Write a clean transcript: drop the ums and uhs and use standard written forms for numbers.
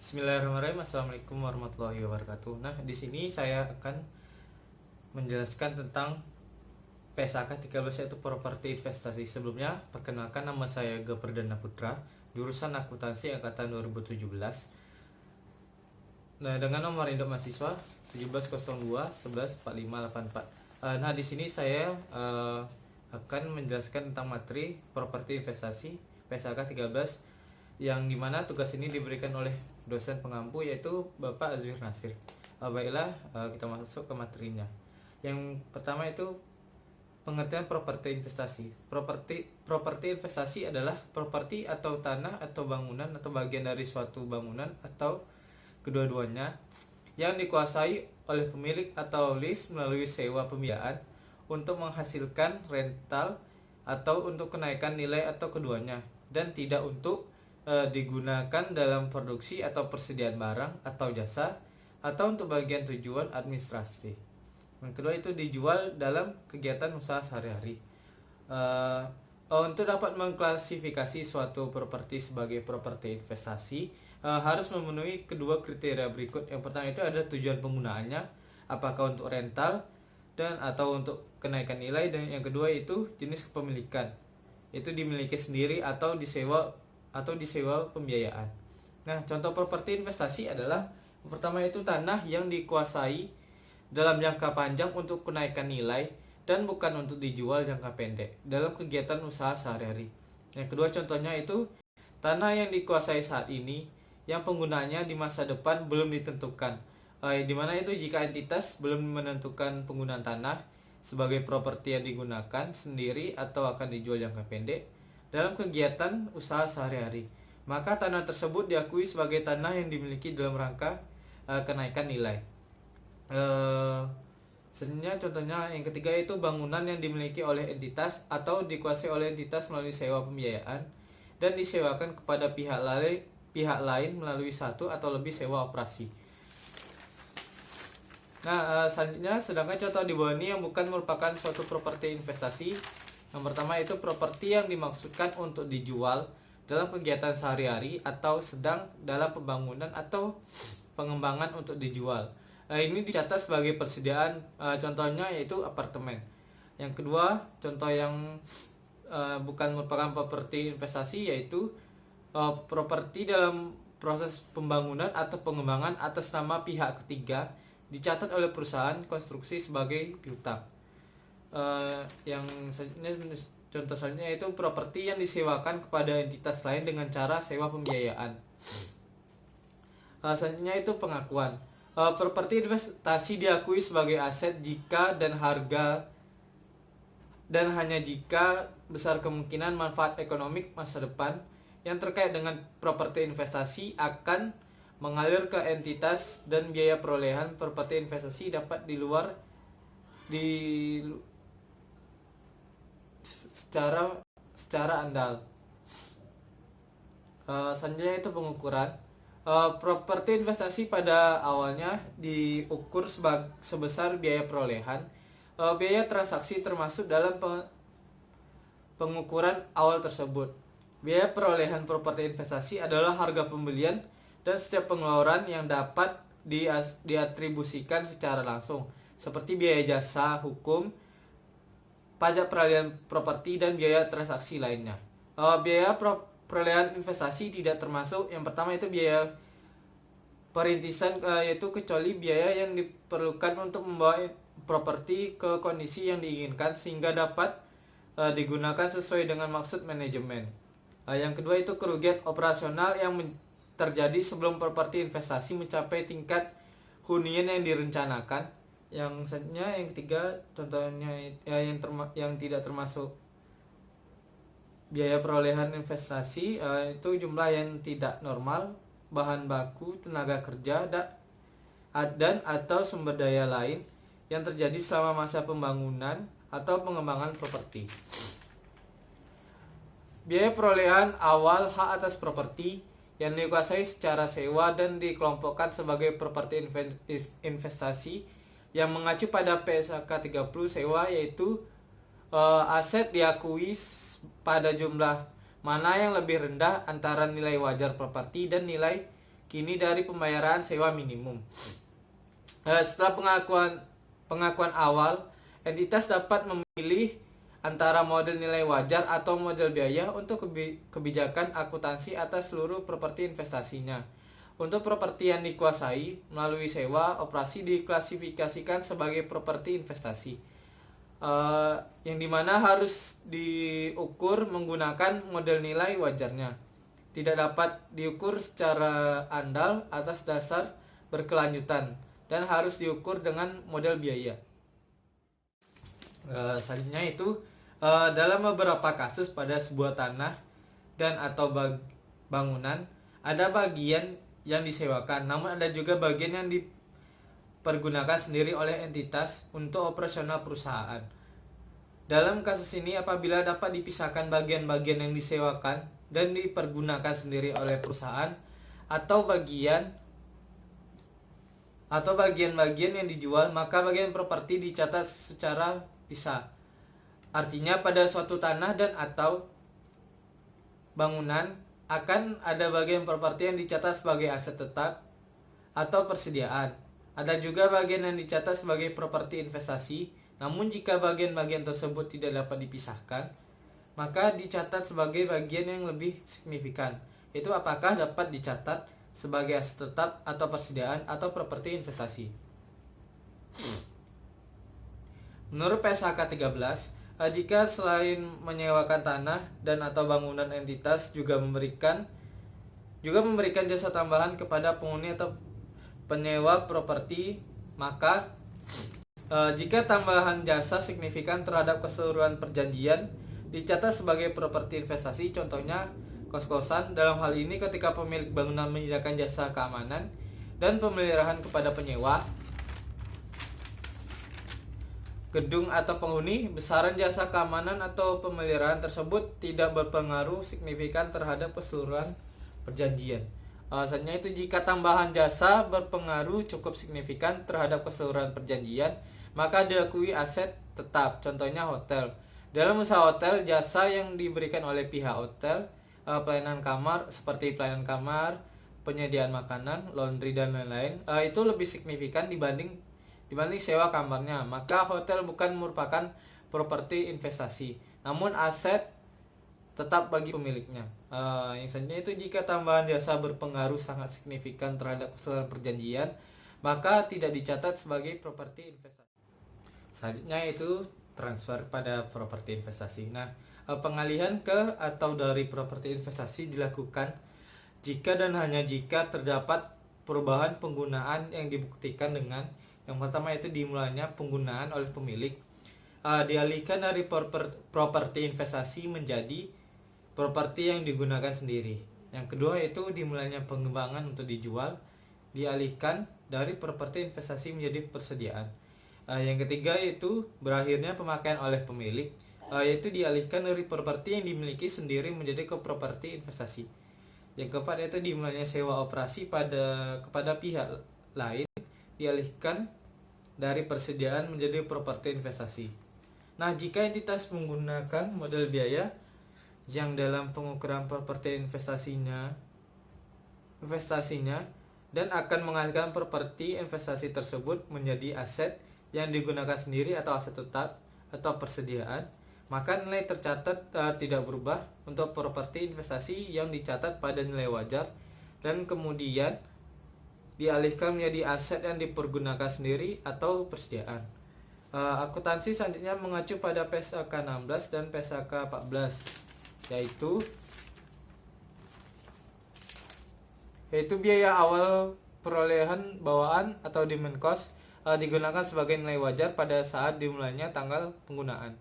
Bismillahirrahmanirrahim. Assalamualaikum warahmatullahi wabarakatuh. Nah, di sini saya akan menjelaskan tentang PSAK 13 yaitu properti investasi. Sebelumnya, perkenalkan nama saya Yoga Perdana Putra, jurusan akuntansi angkatan 2017. Nah, dengan nomor induk mahasiswa 1702 11 4584. Nah, di sini saya akan menjelaskan tentang materi properti investasi PSAK 13 yang dimana tugas ini diberikan oleh dosen pengampu yaitu Bapak Azwir Nasir. Baiklah, kita masuk ke materinya. Yang pertama itu pengertian properti investasi. Properti investasi adalah properti atau tanah atau bangunan atau bagian dari suatu bangunan atau kedua-duanya yang dikuasai oleh pemilik atau lease melalui sewa pembiayaan untuk menghasilkan rental atau untuk kenaikan nilai atau keduanya, dan tidak untuk digunakan dalam produksi atau persediaan barang atau jasa atau untuk bagian tujuan administrasi. Yang kedua itu dijual dalam kegiatan usaha sehari-hari. Untuk dapat mengklasifikasi suatu properti sebagai properti investasi harus memenuhi kedua kriteria berikut. Yang pertama itu ada tujuan penggunaannya, apakah untuk rental dan atau untuk kenaikan nilai, dan yang kedua itu jenis kepemilikan, itu dimiliki sendiri atau disewa pembiayaan. Nah, contoh properti investasi adalah yang pertama itu tanah yang dikuasai dalam jangka panjang untuk kenaikan nilai dan bukan untuk dijual jangka pendek dalam kegiatan usaha sehari-hari. Yang kedua contohnya itu tanah yang dikuasai saat ini yang penggunaannya di masa depan belum ditentukan. Di mana itu jika entitas belum menentukan penggunaan tanah sebagai properti yang digunakan sendiri atau akan dijual jangka pendek dalam kegiatan usaha sehari-hari, maka tanah tersebut diakui sebagai tanah yang dimiliki dalam rangka kenaikan nilai. Sebenarnya contohnya yang ketiga itu bangunan yang dimiliki oleh entitas atau dikuasai oleh entitas melalui sewa pembiayaan dan disewakan kepada pihak lain melalui satu atau lebih sewa operasi. Nah, selanjutnya sedangkan contoh di bawah ini yang bukan merupakan suatu properti investasi. Yang pertama itu properti yang dimaksudkan untuk dijual dalam kegiatan sehari-hari atau sedang dalam pembangunan atau pengembangan untuk dijual. Ini dicatat sebagai persediaan, contohnya yaitu apartemen. Yang kedua, contoh yang bukan merupakan properti investasi yaitu properti dalam proses pembangunan atau pengembangan atas nama pihak ketiga dicatat oleh perusahaan konstruksi sebagai piutang. Yang selanjutnya, contoh selanjutnya itu properti yang disewakan kepada entitas lain dengan cara sewa pembiayaan. Selanjutnya itu pengakuan. Properti investasi diakui sebagai aset jika dan hanya jika besar kemungkinan manfaat ekonomik masa depan yang terkait dengan properti investasi akan mengalir ke entitas, dan biaya perolehan properti investasi dapat secara andal. Selanjutnya itu pengukuran. Properti investasi pada awalnya diukur sebesar biaya perolehan. Biaya transaksi termasuk dalam pengukuran awal tersebut. Biaya perolehan properti investasi adalah harga pembelian dan setiap pengeluaran yang dapat diatribusikan secara langsung, seperti biaya jasa hukum, pajak peralihan properti, dan biaya transaksi lainnya. Biaya perolehan investasi tidak termasuk yang pertama itu biaya perintisan, yaitu kecuali biaya yang diperlukan untuk membawa properti ke kondisi yang diinginkan sehingga dapat digunakan sesuai dengan maksud manajemen. Yang kedua itu kerugian operasional yang terjadi sebelum properti investasi mencapai tingkat hunian yang direncanakan. Yang selanjutnya yang ketiga contohnya yang tidak termasuk biaya perolehan investasi itu jumlah yang tidak normal, bahan baku, tenaga kerja, dan atau sumber daya lain yang terjadi selama masa pembangunan atau pengembangan properti. Biaya perolehan awal hak atas properti yang dikuasai secara sewa dan dikelompokkan sebagai properti investasi yang mengacu pada PSAK 30 sewa, yaitu aset diakui pada jumlah mana yang lebih rendah antara nilai wajar properti dan nilai kini dari pembayaran sewa minimum. Setelah pengakuan awal, entitas dapat memilih antara model nilai wajar atau model biaya untuk kebijakan akuntansi atas seluruh properti investasinya. Untuk properti yang dikuasai melalui sewa, operasi diklasifikasikan sebagai properti investasi, yang dimana harus diukur menggunakan model nilai wajarnya. Tidak dapat diukur secara andal atas dasar berkelanjutan dan harus diukur dengan model biaya. Selanjutnya itu dalam beberapa kasus pada sebuah tanah dan atau bangunan ada bagian yang disewakan, namun ada juga bagian yang dipergunakan sendiri oleh entitas untuk operasional perusahaan. Dalam kasus ini, apabila dapat dipisahkan bagian-bagian yang disewakan dan dipergunakan sendiri oleh perusahaan atau bagian-bagian yang dijual, maka bagian properti dicatat secara pisah. Artinya pada suatu tanah dan atau bangunan akan ada bagian properti yang dicatat sebagai aset tetap atau persediaan. Ada juga bagian yang dicatat sebagai properti investasi. Namun jika bagian-bagian tersebut tidak dapat dipisahkan, maka dicatat sebagai bagian yang lebih signifikan. Itu apakah dapat dicatat sebagai aset tetap atau persediaan atau properti investasi. Menurut PSHK 13, jika selain menyewakan tanah dan atau bangunan, entitas juga memberikan jasa tambahan kepada penghuni atau penyewa properti, maka jika tambahan jasa signifikan terhadap keseluruhan perjanjian dicatat sebagai properti investasi. Contohnya kos-kosan. Dalam hal ini ketika pemilik bangunan menyediakan jasa keamanan dan pemeliharaan kepada penyewa gedung atau penghuni, besaran jasa keamanan atau pemeliharaan tersebut tidak berpengaruh signifikan terhadap keseluruhan perjanjian. Alasannya itu jika tambahan jasa berpengaruh cukup signifikan terhadap keseluruhan perjanjian, maka diakui aset tetap. Contohnya hotel. Dalam usaha hotel, jasa yang diberikan oleh pihak hotel, pelayanan kamar seperti pelayanan kamar, penyediaan makanan, laundry dan lain-lain, itu lebih signifikan dibanding sewa kamarnya. Maka hotel bukan merupakan properti investasi, namun aset tetap bagi pemiliknya. Yang selanjutnya itu jika tambahan jasa berpengaruh sangat signifikan terhadap keseluruhan perjanjian, maka tidak dicatat sebagai properti investasi. Selanjutnya itu transfer pada properti investasi. Nah, pengalihan ke atau dari properti investasi dilakukan jika dan hanya jika terdapat perubahan penggunaan yang dibuktikan dengan yang pertama itu dimulainya penggunaan oleh pemilik, dialihkan dari properti investasi menjadi properti yang digunakan sendiri. Yang kedua itu dimulainya pengembangan untuk dijual, dialihkan dari properti investasi menjadi persediaan. Yang ketiga itu berakhirnya pemakaian oleh pemilik, yaitu dialihkan dari properti yang dimiliki sendiri menjadi ke properti investasi. Yang keempat itu dimulainya sewa operasi kepada pihak lain, dialihkan dari persediaan menjadi properti investasi. Nah, jika entitas menggunakan model biaya yang dalam pengukuran properti investasinya dan akan mengalihkan properti investasi tersebut menjadi aset yang digunakan sendiri atau aset tetap atau persediaan, maka nilai tercatat tidak berubah untuk properti investasi yang dicatat pada nilai wajar dan kemudian dialihkan menjadi aset yang dipergunakan sendiri atau persediaan. Akuntansi selanjutnya mengacu pada PSHK 16 dan PSHK 14, yaitu biaya awal perolehan bawaan atau demand cost digunakan sebagai nilai wajar pada saat dimulainya tanggal penggunaan.